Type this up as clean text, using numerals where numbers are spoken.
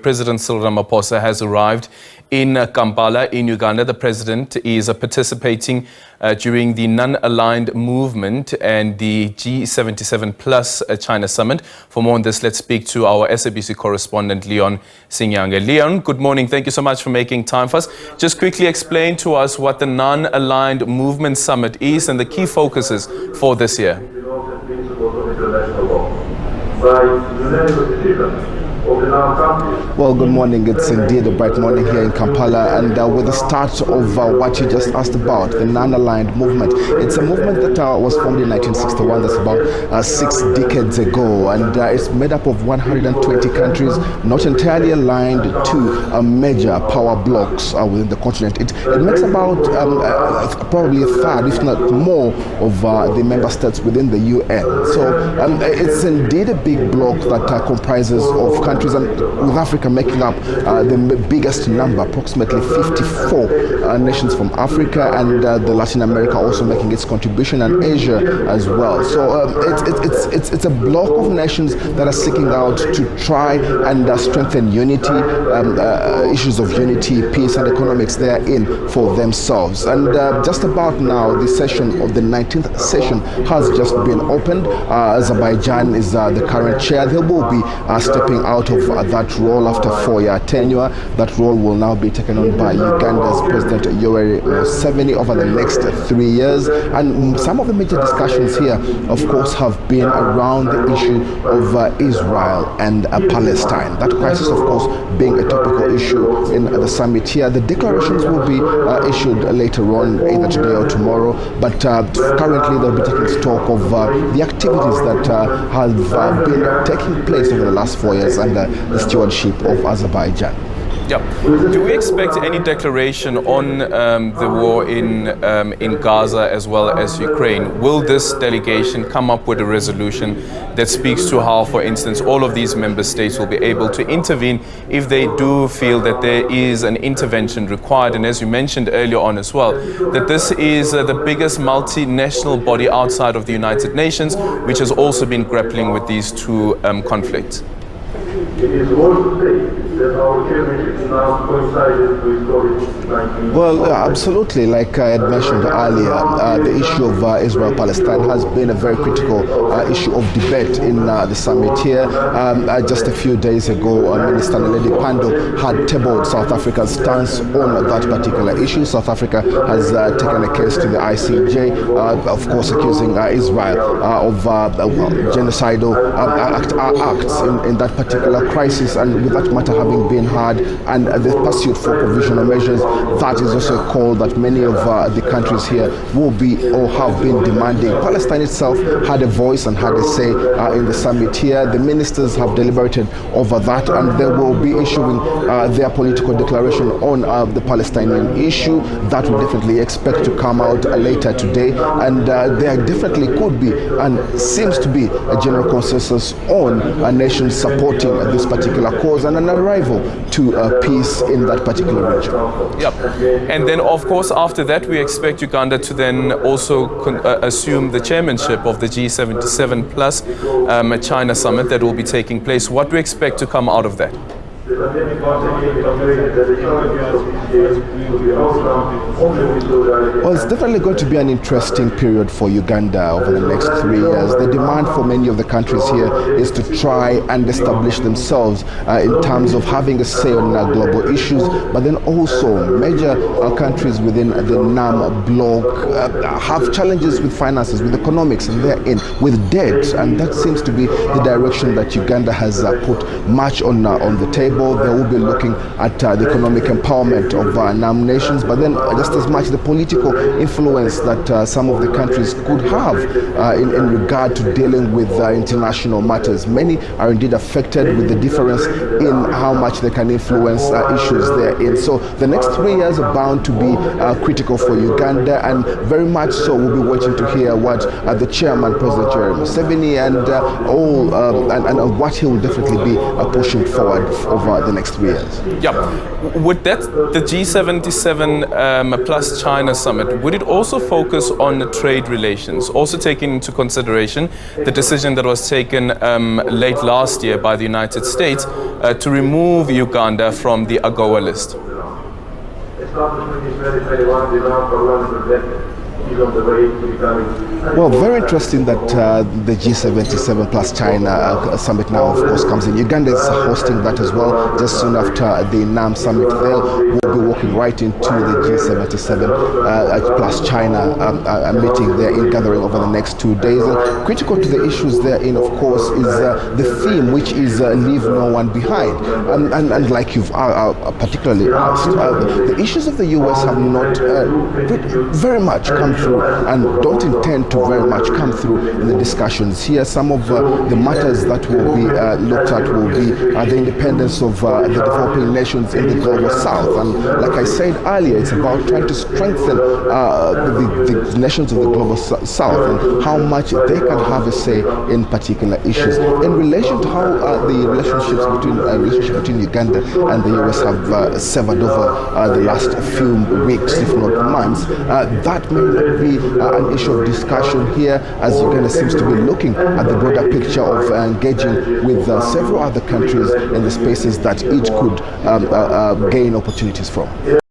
President Cyril Ramaphosa has arrived in Kampala in Uganda. The President is participating during the Nonaligned movement and the G77 plus China summit. For more on this, let's speak to our SABC correspondent, Sessenyange. Leon, good morning. Thank you so much for making time for us. Just quickly explain to us what the Nonaligned movement summit is and the key focuses for this year. Well, good morning. It's indeed a bright morning here in Kampala, and with the start of what you just asked about, the Nonaligned movement. It's a movement that was formed in 1961, that's about 6 decades ago, and it's made up of 120 countries, not entirely aligned to major power blocks within the continent. It makes about probably a third, if not more, of the member states within the UN. So it's indeed a big bloc that comprises of countries, and with Africa making up the biggest number, approximately 54 nations from Africa, and the Latin America also making its contribution, and Asia as well. So it's a block of nations that are seeking out to try and strengthen unity, issues of unity, peace and economics therein for themselves. And just about now, the session of the 19th session has just been opened. Azerbaijan is the current chair. They will be stepping out of that role after 4-year tenure. That role will now be taken on by Uganda's President Yoweri Museveni over the next 3 years. And some of the major discussions here, of course, have been around the issue of Israel and Palestine. That crisis, of course, being a topical issue in the summit here. The declarations will be issued later on, either today or tomorrow. But currently, they'll be taking stock of the activities that have been taking place over the last 4 years under the stewardship of Azerbaijan. Yeah. Do we expect any declaration on the war in Gaza as well as Ukraine? Will this delegation come up with a resolution that speaks to how, for instance, all of these member states will be able to intervene if they do feel that there is an intervention required? And as you mentioned earlier on as well, that this is the biggest multinational body outside of the United Nations, which has also been grappling with these two conflicts. It is worth to say that our chairmanship is now coincided with COVID-19. Well, absolutely. Like I had mentioned earlier, the issue of Israel-Palestine has been a very critical issue of debate in the summit here. Just a few days ago, Minister Naledi Pandor had tabled South Africa's stance on that particular issue. South Africa has taken a case to the ICJ, of course, accusing Israel of genocidal acts in that particular crisis, and with that matter having been heard and the pursuit for provisional measures, that is also a call that many of the countries here will be or have been demanding. Palestine itself had a voice and had a say in the summit here. The ministers have deliberated over that, and they will be issuing their political declaration on the Palestinian issue. That we definitely expect to come out later today, and there definitely could be and seems to be a general consensus on nations supporting this particular cause and an arrival to peace in that particular region. Yep. And then, of course, after that, we expect Uganda to then also assume the chairmanship of the G77 plus China summit that will be taking place. What do we expect to come out of that? Well, it's definitely going to be an interesting period for Uganda over the next 3 years. The demand for many of the countries here is to try and establish themselves in terms of having a say on global issues, but then also major countries within the NAM bloc have challenges with finances, with economics, and therein with debt, and that seems to be the direction that Uganda has put much on the table. They will be looking at the economic empowerment of NAM nations, but then just as much the political influence that some of the countries could have in regard to dealing with international matters. Many are indeed affected with the difference in how much they can influence issues therein. So the next 3 years are bound to be critical for Uganda, and very much so we'll be waiting to hear what the chairman, President Yoweri Museveni, and what he will definitely be pushing forward over over the next 3 years. Yeah. Would that, the G77 plus China summit, would it also focus on trade relations, also taking into consideration the decision that was taken late last year by the United States to remove Uganda from the AGOA list? Establishment is 2021 demand for 1% is on the way to becoming. Well, very interesting that the G77 plus China summit now, of course, comes in. Uganda is hosting that as well. Just soon after the NAM summit, they'll be walking right into the G77 plus China meeting there in gathering over the next 2 days. And critical to the issues therein, of course, is the theme, which is leave no one behind. And like you've particularly asked, the issues of the US have not very much come through and don't intend to very much come through in the discussions here. Some of the matters that will be looked at will be the independence of the developing nations in the global south. And like I said earlier, it's about trying to strengthen the nations of the global south and how much they can have a say in particular issues. In relation to how the relationship between Uganda and the US have severed over the last few weeks, if not months, that may not be an issue of discussion here, as Uganda seems to be looking at the broader picture of engaging with several other countries in the spaces that it could gain opportunities from.